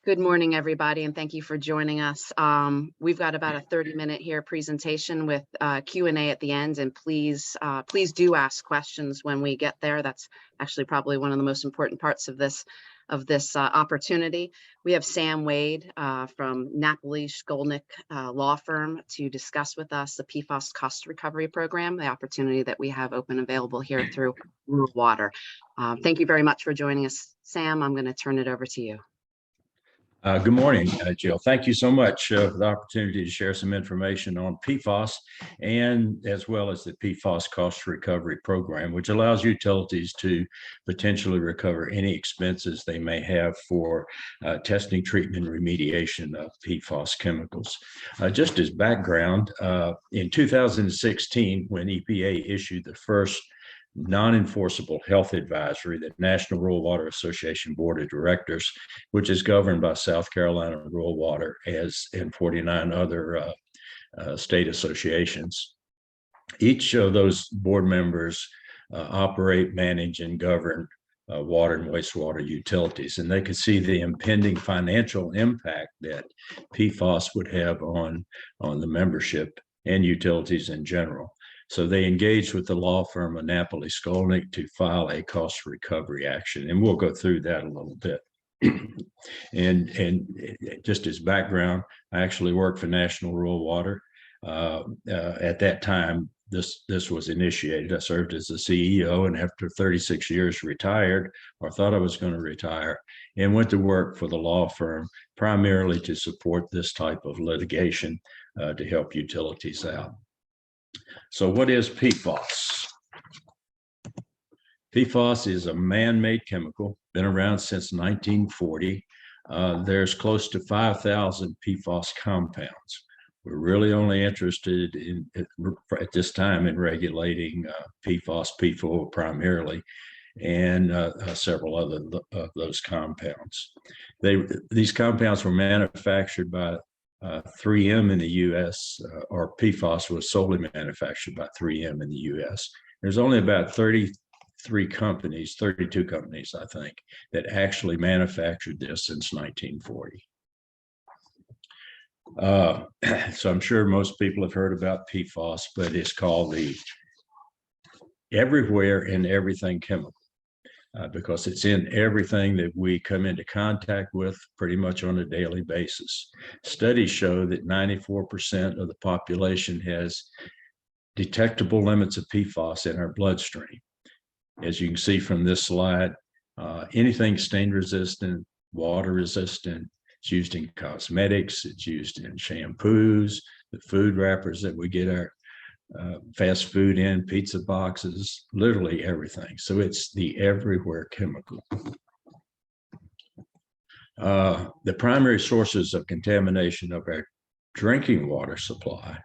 Good morning, everybody, and thank you for joining us. We've got about a 30-minute here presentation with Q&A at the end, and please do ask questions when we get there. That's actually probably one of the most important parts of this opportunity. We have Sam Wade from Napoli Skolnick Law Firm to discuss with us the PFAS cost recovery program, the opportunity that we have open available here through Rural Water. Thank you very much for joining us, Sam. I'm going to turn it over to you. Good morning, Jill. Thank you so much for the opportunity to share some information on PFAS and as well as the PFAS cost recovery program, which allows utilities to potentially recover any expenses they may have for testing, treatment, and remediation of PFAS chemicals. Just as background, in 2016, when EPA issued the first non-enforceable health advisory, the National Rural Water Association Board of Directors, which is governed by South Carolina Rural Water and 49 other state associations. Each of those board members operate, manage, and govern water and wastewater utilities, and they could see the impending financial impact that PFAS would have on the membership and utilities in general. So they engaged with the law firm of Napoli Skolnick to file a cost recovery action, and we'll go through that a little bit. and just as background, I actually worked for National Rural Water. At that time, this was initiated. I served as the CEO, and after 36 years retired, or thought I was going to retire, and went to work for the law firm primarily to support this type of litigation to help utilities out. So what is PFAS? PFAS is a man-made chemical, been around since 1940. There's close to 5,000 PFAS compounds. We're really only interested in, at this time, in regulating PFAS, PFOA primarily, and several other of those compounds. These compounds were manufactured by 3M in the U.S., or PFAS was solely manufactured by 3M in the U.S. There's only about 32 companies, I think, that actually manufactured this since 1940. So I'm sure most people have heard about PFAS, but it's called the everywhere and everything chemical. Because it's in everything that we come into contact with pretty much on a daily basis. Studies show that 94% of the population has detectable limits of PFAS in our bloodstream. As you can see from this slide, anything stain resistant, water resistant, it's used in cosmetics, it's used in shampoos, the food wrappers that we get our fast food in, pizza boxes, literally everything. So it's the everywhere chemical. The primary sources of contamination of our drinking water supply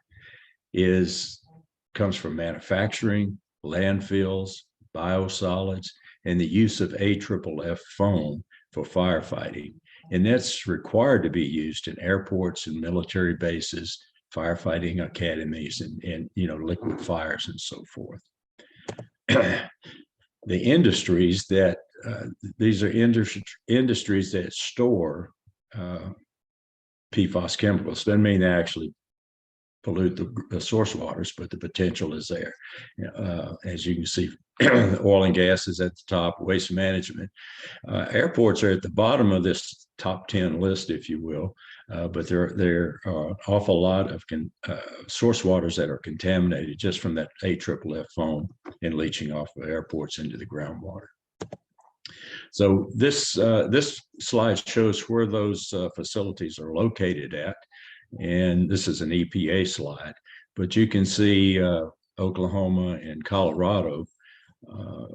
comes from manufacturing, landfills, biosolids, and the use of AFFF foam for firefighting. And that's required to be used in airports and military bases, firefighting academies, and liquid fires and so forth. The industries that these are industries that store PFAS chemicals. Doesn't mean they actually pollute the source waters, but the potential is there. As you can see, oil and gas is at the top, waste management. Airports are at the bottom of this top 10 list, if you will, but there are an awful lot of source waters that are contaminated just from that AFFF foam and leaching off of airports into the groundwater. So this slide shows where those facilities are located at. And this is an EPA slide, but you can see Oklahoma and Colorado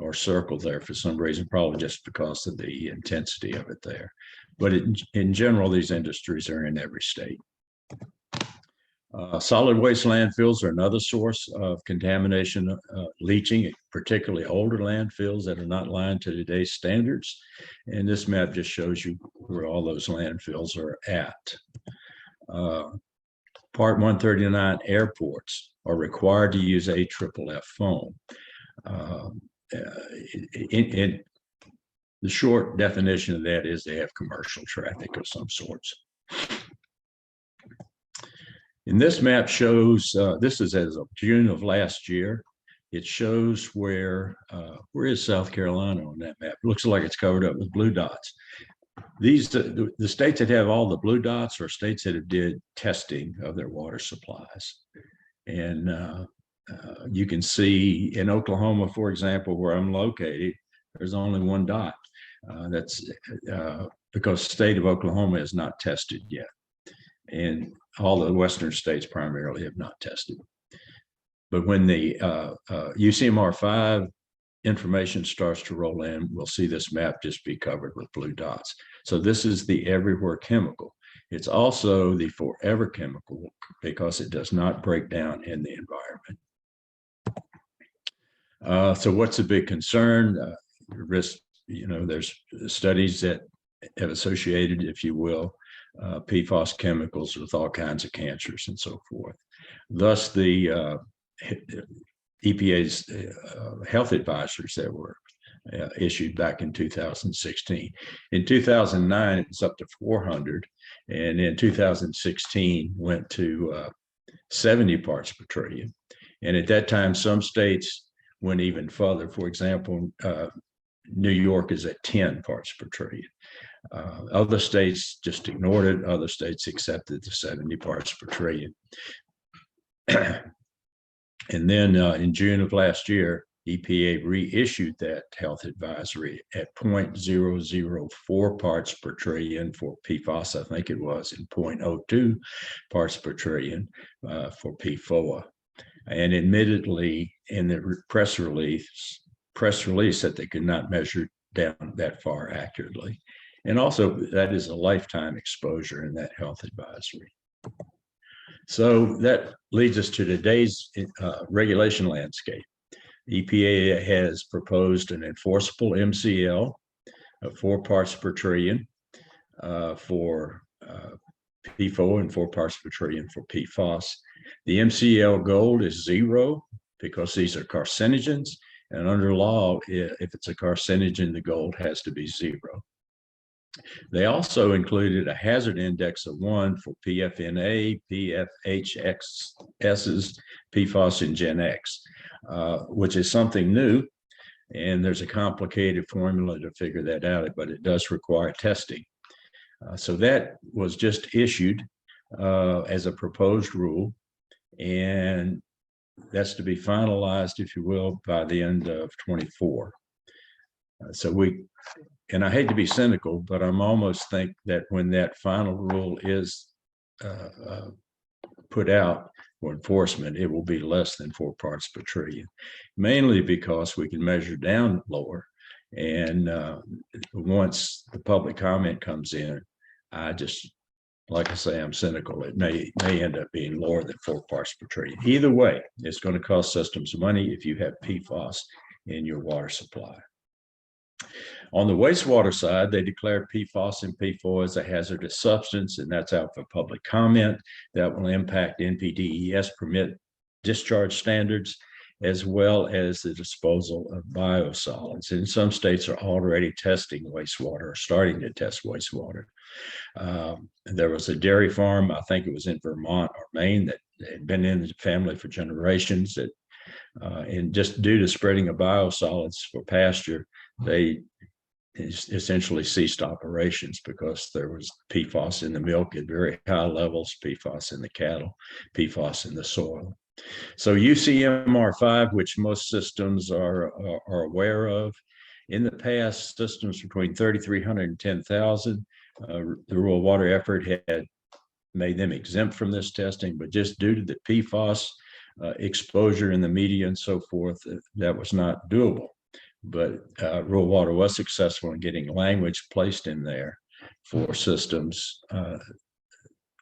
are circled there for some reason, probably just because of the intensity of it there. But in general, these industries are in every state. Solid waste landfills are another source of contamination, leaching, particularly older landfills that are not lined to today's standards. And this map just shows you where all those landfills are at. Part 139 airports are required to use AFFF foam. the short definition of that is they have commercial traffic of some sorts. And this map shows, this is as of June of last year. It shows where is South Carolina on that map? It looks like it's covered up with blue dots. These, the states that have all the blue dots are states that have did testing of their water supplies. And you can see in Oklahoma, for example, where I'm located, there's only one dot. That's because the state of Oklahoma is not tested yet. And all the Western states primarily have not tested. But when the UCMR5 information starts to roll in, we'll see this map just be covered with blue dots. So this is the everywhere chemical. It's also the forever chemical because it does not break down in the environment. So what's a big concern? Risk, there's studies that have associated, if you will, PFAS chemicals with all kinds of cancers and so forth. Thus, the EPA's health advisories that were issued back in 2016. In 2009, it was up to 400, and in 2016 went to 70 parts per trillion. And at that time, some states went even further. For example, New York is at 10 parts per trillion. Other states just ignored it. Other states accepted the 70 parts per trillion. And then in June of last year, EPA reissued that health advisory at 0.004 parts per trillion for PFAS, I think it was, and 0.02 parts per trillion for PFOA. And admittedly, in the press release that they could not measure down that far accurately. And also that is a lifetime exposure in that health advisory. So that leads us to today's regulation landscape. EPA has proposed an enforceable MCL of 4 parts per trillion for PFOA and 4 parts per trillion for PFAS. The MCL goal is 0 because these are carcinogens, and under law, if it's a carcinogen, the goal has to be 0. They also included a hazard index of 1 for PFNA, PFHXSs, PFAS, and Gen X, which is something new. And there's a complicated formula to figure that out, but it does require testing. So that was just issued as a proposed rule. And that's to be finalized, if you will, by the end of 24. And I hate to be cynical, but I'm almost think that when that final rule is put out for enforcement, it will be less than 4 parts per trillion, mainly because we can measure down lower. And once the public comment comes in, like I say, I'm cynical. It may end up being lower than 4 parts per trillion. Either way, it's going to cost systems money if you have PFAS in your water supply. On the wastewater side, they declared PFAS and PFOA as a hazardous substance, and that's out for public comment. That will impact NPDES permit discharge standards, as well as the disposal of biosolids. And some states are already testing wastewater, or starting to test wastewater. There was a dairy farm, I think it was in Vermont or Maine, that had been in the family for generations. That, and just due to spreading of biosolids for pasture, they essentially ceased operations because there was PFAS in the milk at very high levels, PFAS in the cattle, PFAS in the soil. So UCMR5, which most systems are aware of, in the past, systems between 3,300 and 10,000, the rural water effort had made them exempt from this testing, but just due to the PFAS exposure in the media and so forth, that was not doable. But rural water was successful in getting language placed in there for systems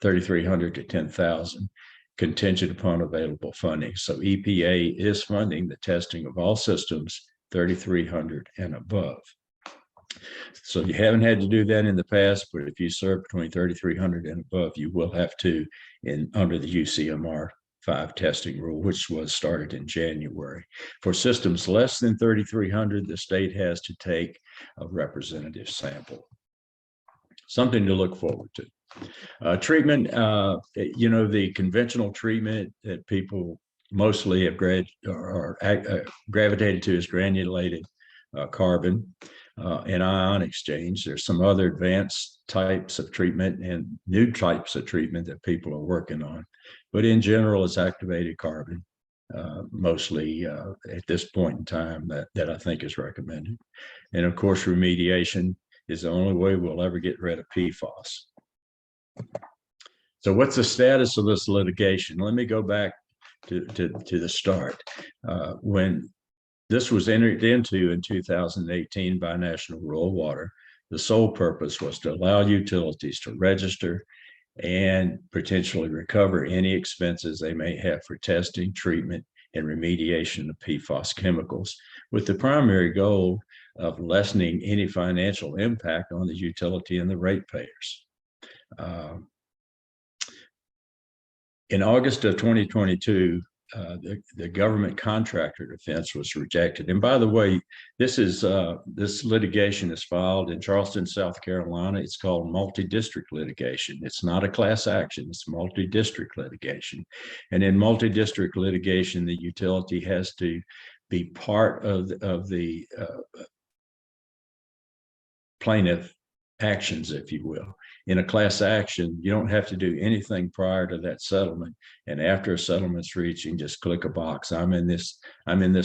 3,300 to 10,000, contingent upon available funding. So EPA is funding the testing of all systems 3,300 and above. So you haven't had to do that in the past, but if you serve between 3,300 and above, you will have to under the UCMR 5 testing rule, which was started in January. For systems less than 3,300, the state has to take a representative sample. Something to look forward to. Treatment, the conventional treatment that people mostly have gravitated to is granulated carbon and ion exchange. There's some other advanced types of treatment and new types of treatment that people are working on. But in general, it's activated carbon, mostly at this point in time that I think is recommended. And of course, remediation is the only way we'll ever get rid of PFAS. So what's the status of this litigation? Let me go back to the start. When this was entered into in 2018 by National Rural Water, the sole purpose was to allow utilities to register and potentially recover any expenses they may have for testing, treatment, and remediation of PFAS chemicals, with the primary goal of lessening any financial impact on the utility and the ratepayers. In August of 2022, the government contractor defense was rejected. And by the way, this litigation is filed in Charleston, South Carolina. It's called multi-district litigation. It's not a class action, it's multi-district litigation. And in multi-district litigation, the utility has to be part of the plaintiff actions, if you will. In a class action, you don't have to do anything prior to that settlement. And after a settlement's reached, you can just click a box. I'm in this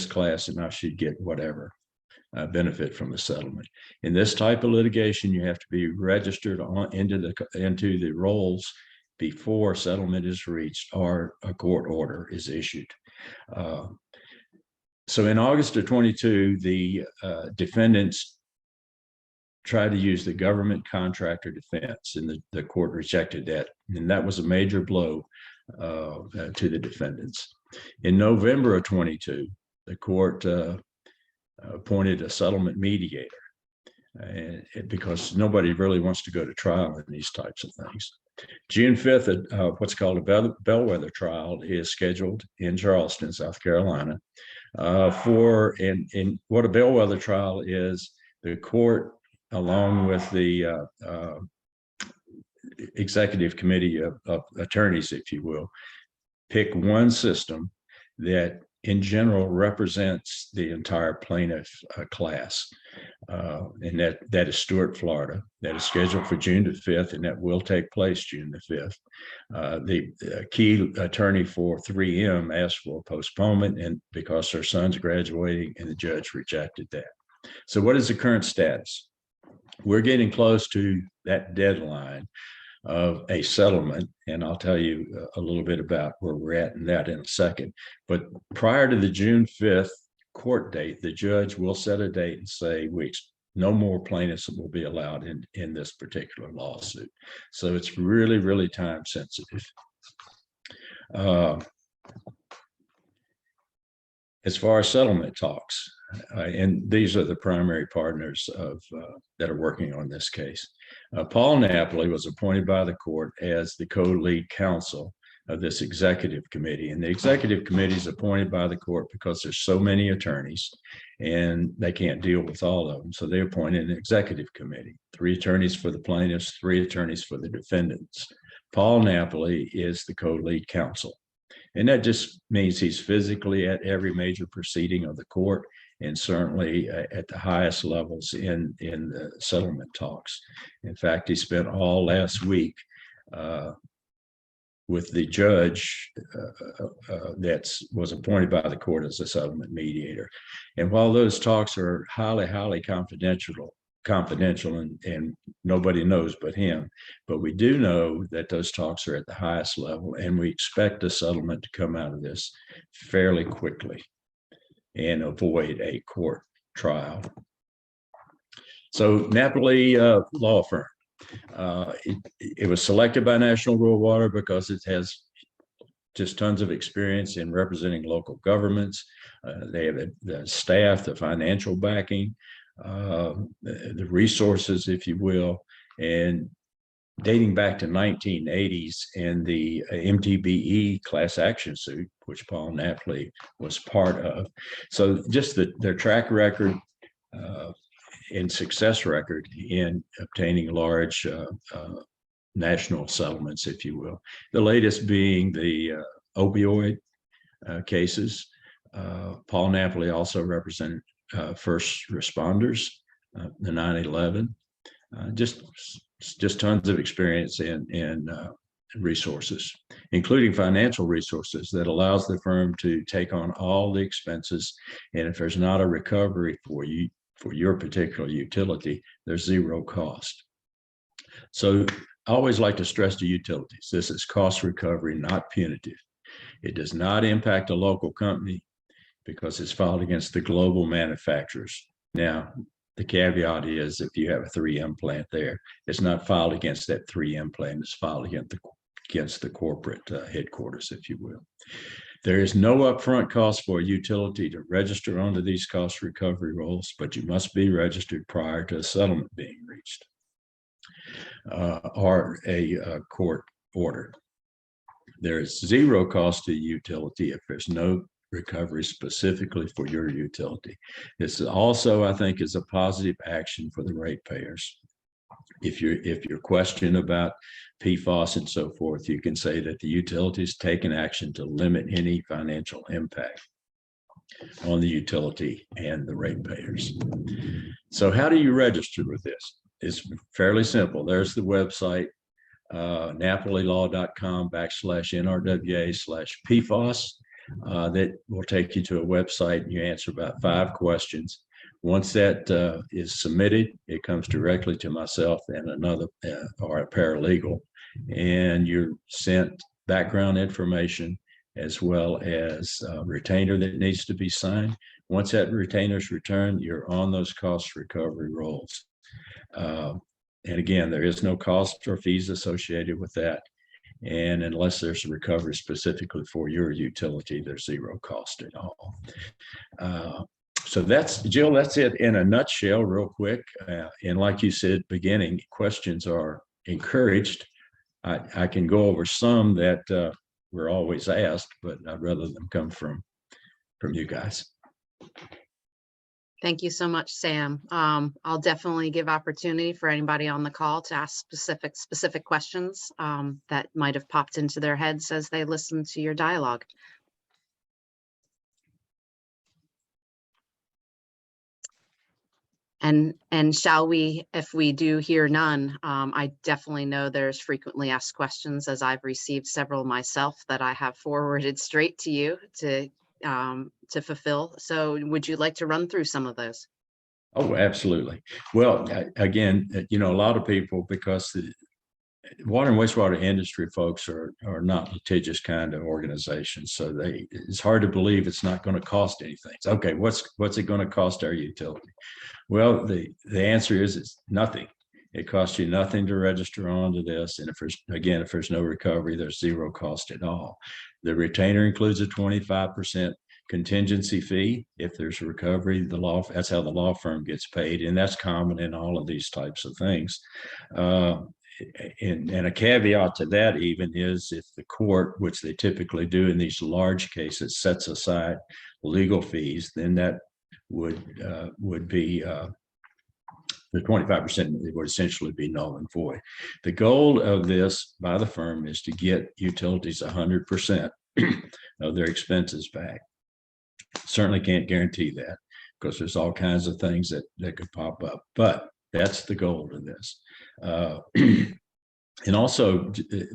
class and I should get whatever benefit from the settlement. In this type of litigation, you have to be registered into the rolls before settlement is reached or a court order is issued. So in August of 22, the defendants tried to use the government contractor defense, and the court rejected that. And that was a major blow to the defendants. In November of 22, the court appointed a settlement mediator because nobody really wants to go to trial in these types of things. June 5th, what's called a bellwether trial is scheduled in Charleston, South Carolina. And what a bellwether trial is, the court, along with the executive committee of attorneys, if you will, pick one system that in general represents the entire plaintiff class. And that is Stuart, Florida. That is scheduled for June the 5th, and that will take place June the 5th. The key attorney for 3M asked for a postponement, and because her son's graduating, and the judge rejected that. So what is the current status? We're getting close to that deadline of a settlement, and I'll tell you a little bit about where we're at in that in a second. But prior to the June 5th court date, the judge will set a date and say, no more plaintiffs will be allowed in this particular lawsuit. So it's really, really time sensitive. As far as settlement talks, and these are the primary partners that are working on this case. Paul Napoli was appointed by the court as the co-lead counsel of this executive committee. And the executive committee is appointed by the court because there's so many attorneys and they can't deal with all of them. So they appointed an executive committee, 3 attorneys for the plaintiffs, 3 attorneys for the defendants. Paul Napoli is the co-lead counsel. And that just means he's physically at every major proceeding of the court, and certainly at the highest levels in the settlement talks. In fact, he spent all last week with the judge that was appointed by the court as a settlement mediator. And while those talks are highly, highly confidential and nobody knows but him, but we do know that those talks are at the highest level, and we expect a settlement to come out of this fairly quickly and avoid a court trial. So Napoli law firm, it was selected by National Rural Water because it has just tons of experience in representing local governments. They have the staff, the financial backing, the resources, if you will, and dating back to 1980s and the MTBE class action suit, which Paul Napoli was part of. So just their track record and success record in obtaining large national settlements, if you will. The latest being the opioid cases. Paul Napoli also represented first responders, the 9/11. Just tons of experience in resources, including financial resources that allows the firm to take on all the expenses. And if there's not a recovery for you, for your particular utility, there's zero cost. So I always like to stress to utilities, this is cost recovery, not punitive. It does not impact a local company because it's filed against the global manufacturers. Now, the caveat is if you have a 3M plant there, it's not filed against that 3M plant, it's filed against the corporate headquarters, if you will. There is no upfront cost for a utility to register under these cost recovery rules, but you must be registered prior to a settlement being reached or a court order. There is zero cost to utility if there's no recovery specifically for your utility. This also, I think, is a positive action for the ratepayers. If you're questioned about PFAS and so forth, you can say that the utility's taken action to limit any financial impact on the utility and the ratepayers. So how do you register with this? It's fairly simple. There's the website, napolilaw.com/NRWA/PFAS. That will take you to a website and you answer about 5 questions. Once that is submitted, it comes directly to myself and another or a paralegal, and you're sent background information as well as a retainer that needs to be signed. Once that retainer is returned, you're on those cost recovery rolls. And again, there is no cost or fees associated with that. And unless there's a recovery specifically for your utility, there's zero cost at all. So that's, Jill, that's it in a nutshell, real quick. And like you said, beginning, questions are encouraged. I can go over some that we're always asked, but I'd rather them come from you guys. Thank you so much, Sam. I'll definitely give opportunity for anybody on the call to ask specific questions that might have popped into their heads as they listen to your dialogue. And shall we, if we do hear none, I definitely know there's frequently asked questions, as I've received several myself that I have forwarded straight to you to fulfill. So would you like to run through some of those? Oh, absolutely. Well, again, a lot of people, because the water and wastewater industry folks are not litigious kind of organizations. So it's hard to believe it's not going to cost anything. It's, okay, what's it going to cost our utility? Well, the answer is it's nothing. It costs you nothing to register onto this. And if there's no recovery, there's zero cost at all. The retainer includes a 25% contingency fee. If there's a recovery, that's how the law firm gets paid. And that's common in all of these types of things. And a caveat to that even is if the court, which they typically do in these large cases, sets aside legal fees, then that would be the 25% would essentially be null and void. The goal of this by the firm is to get utilities 100% of their expenses back. Certainly can't guarantee that because there's all kinds of things that could pop up, but that's the goal of this. And also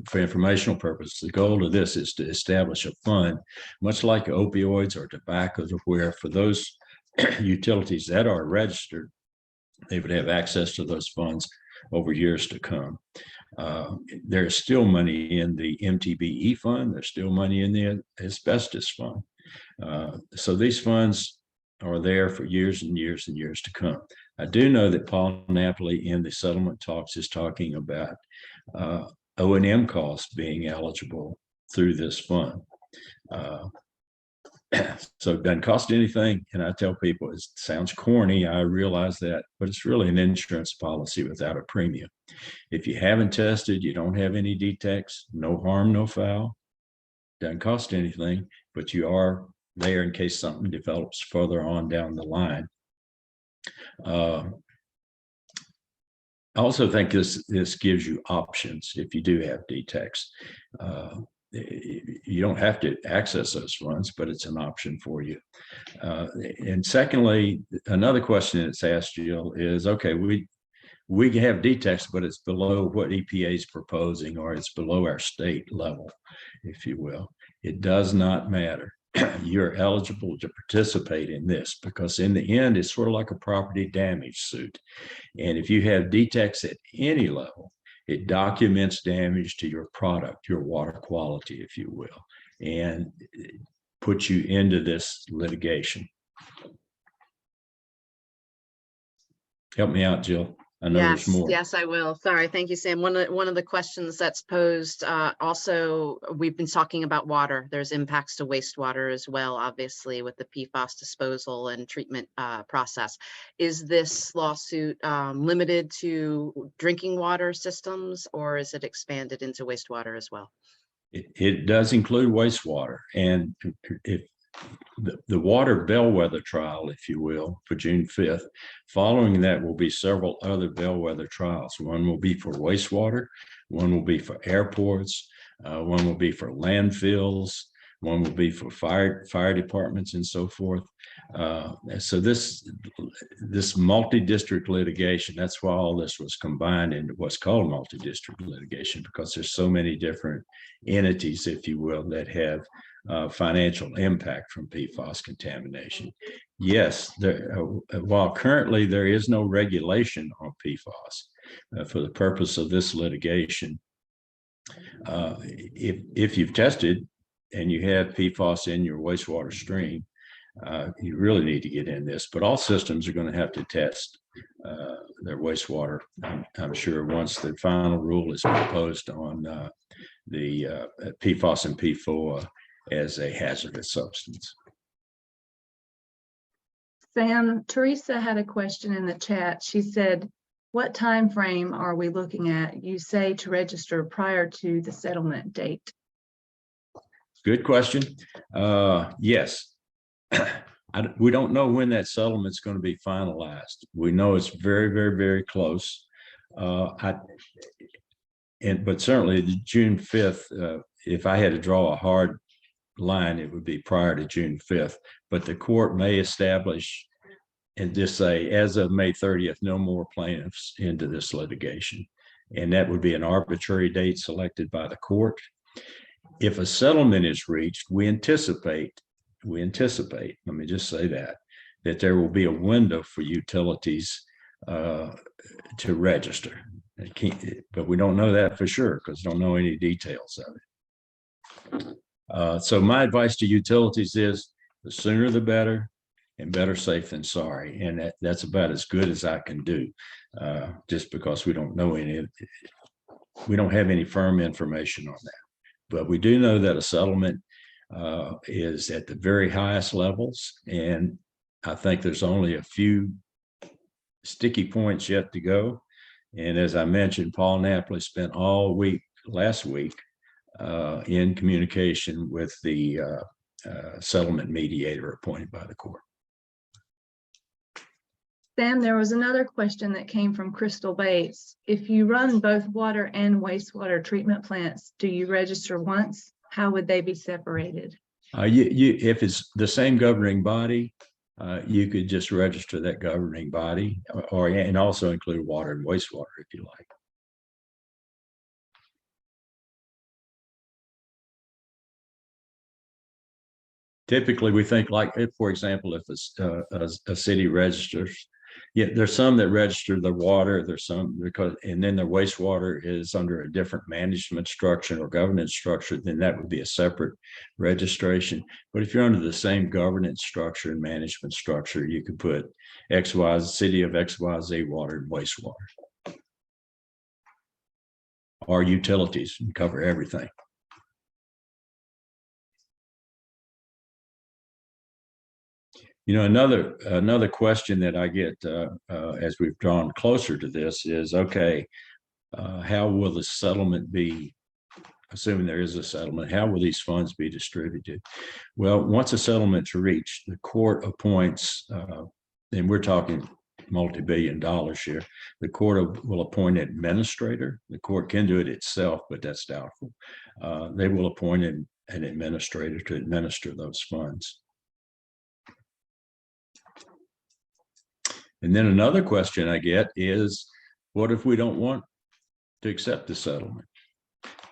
for informational purposes, the goal of this is to establish a fund, much like opioids or tobacco, where for those utilities that are registered, they would have access to those funds over years to come. There's still money in the MTBE fund. There's still money in the asbestos fund. So these funds are there for years and years and years to come. I do know that Paul Napoli in the settlement talks is talking about O&M costs being eligible through this fund. So it doesn't cost anything. And I tell people, it sounds corny, I realize that, but it's really an insurance policy without a premium. If you haven't tested, you don't have any detects, no harm, no foul. Doesn't cost anything, but you are there in case something develops further on down the line. I also think this gives you options if you do have detects. You don't have to access those funds, but it's an option for you. And secondly, another question that's asked, Jill, is, okay, we can have detects, but it's below what EPA is proposing, or it's below our state level, if you will. It does not matter. You're eligible to participate in this, because in the end, it's sort of like a property damage suit. And if you have detects at any level, it documents damage to your product, your water quality, if you will, and puts you into this litigation. Help me out, Jill. I know there's more. Yes, I will. Sorry. Thank you, Sam. One of the questions that's posed, also, we've been talking about water. There's impacts to wastewater as well, obviously, with the PFAS disposal and treatment process. Is this lawsuit limited to drinking water systems, or is it expanded into wastewater as well? It does include wastewater. And if the water bellwether trial, if you will, for June 5th. Following that will be several other bellwether trials. One will be for wastewater, one will be for airports, one will be for landfills, one will be for fire departments and so forth. So this multi-district litigation, that's why all this was combined into what's called multi-district litigation, because there's so many different entities, if you will, that have financial impact from PFAS contamination. Yes, while currently there is no regulation on PFAS for the purpose of this litigation, if you've tested and you have PFAS in your wastewater stream, you really need to get in this. But all systems are going to have to test their wastewater, I'm sure, once the final rule is proposed on the PFAS and PFOA as a hazardous substance. Sam, Teresa had a question in the chat. She said, what time frame are we looking at? You say to register prior to the settlement date. Good question. Yes. We don't know when that settlement's going to be finalized. We know it's very, very, very close. But certainly the June 5th, if I had to draw a hard line, it would be prior to June 5th, but the court may establish and just say, as of May 30th, no more plaintiffs into this litigation. And that would be an arbitrary date selected by the court. If a settlement is reached, we anticipate, let me just say that there will be a window for utilities to register. But we don't know that for sure, because we don't know any details of it. So my advice to utilities is the sooner the better, and better safe than sorry. And that's about as good as I can do, just because we don't know we don't have any firm information on that. But we do know that a settlement is at the very highest levels. And I think there's only a few sticky points yet to go. And as I mentioned, Paul Napoli spent all week last week in communication with the settlement mediator appointed by the court. Sam, there was another question that came from Crystal Bates. If you run both water and wastewater treatment plants, do you register once? How would they be separated? If it's the same governing body, you could just register that governing body, and also include water and wastewater if you like. Typically, we think, like, if, for example, if a city registers, there's some that register the water, there's some and then their wastewater is under a different management structure or governance structure, then that would be a separate registration. But if you're under the same governance structure and management structure, you could put city of XYZ water and wastewater. Or utilities, and cover everything. Another question that I get as we've drawn closer to this is, okay, how will the settlement be, assuming there is a settlement, how will these funds be distributed? Well, once a settlement's reached, the court appoints, and we're talking multi-billion dollars here, the court will appoint an administrator. The court can do it itself, but that's doubtful. They will appoint an administrator to administer those funds. And then another question I get is, what if we don't want to accept the settlement?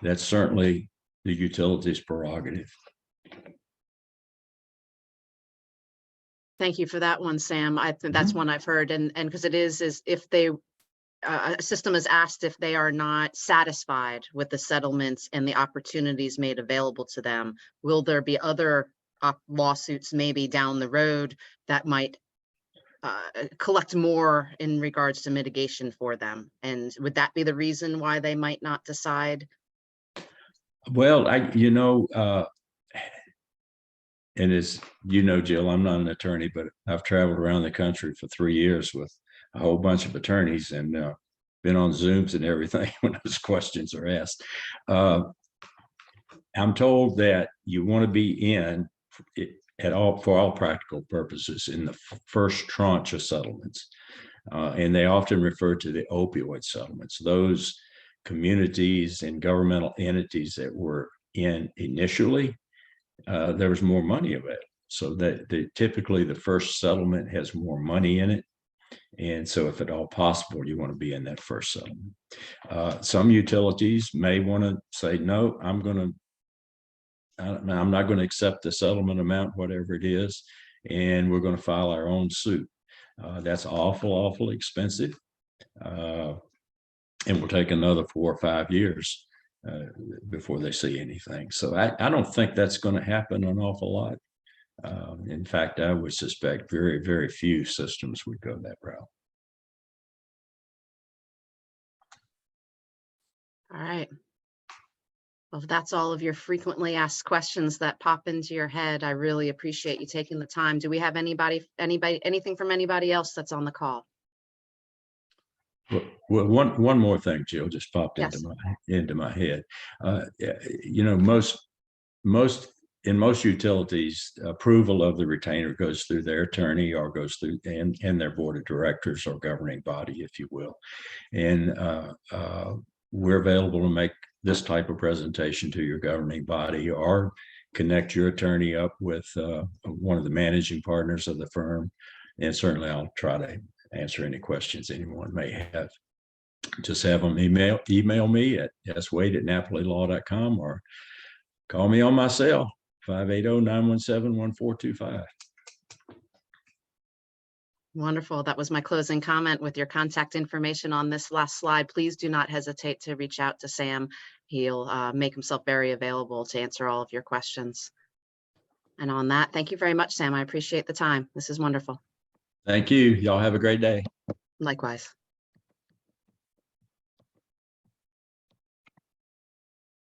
That's certainly the utility's prerogative. Thank you for that one, Sam. I think that's one I've heard, and because it is if they a system is asked if they are not satisfied with the settlements and the opportunities made available to them, will there be other lawsuits maybe down the road that might collect more in regards to mitigation for them? And would that be the reason why they might not decide? Well, and as you know, Jill, I'm not an attorney, but I've traveled around the country for 3 years with a whole bunch of attorneys and been on Zooms and everything when those questions are asked. I'm told that you want to be in it for all practical purposes in the first tranche of settlements. And they often refer to the opioid settlements. Those communities and governmental entities that were in initially, there was more money available. So that typically the first settlement has more money in it. And so if at all possible, you want to be in that first settlement. Some utilities may want to say, no, I'm not going to accept the settlement amount, whatever it is, and we're going to file our own suit. That's awful expensive. And will take another 4 or 5 years before they see anything. So I don't think that's going to happen an awful lot. In fact, I would suspect very, very few systems would go that route. All right. Well, if that's all of your frequently asked questions that pop into your head, I really appreciate you taking the time. Do we have anything from anybody else that's on the call? Well, one more thing, Jill, just popped Yes. into my head. In most utilities, approval of the retainer goes through their attorney or goes through and their board of directors or governing body, if you will. And we're available to make this type of presentation to your governing body or connect your attorney up with one of the managing partners of the firm. And certainly I'll try to answer any questions anyone may have. Just have them email me at swade@napolilaw.com or call me on my cell, 580-917-1425. Wonderful. That was my closing comment with your contact information on this last slide. Please do not hesitate to reach out to Sam. He'll make himself very available to answer all of your questions. And on that, thank you very much, Sam. I appreciate the time. This is wonderful. Thank you. Y'all have a great day. Likewise.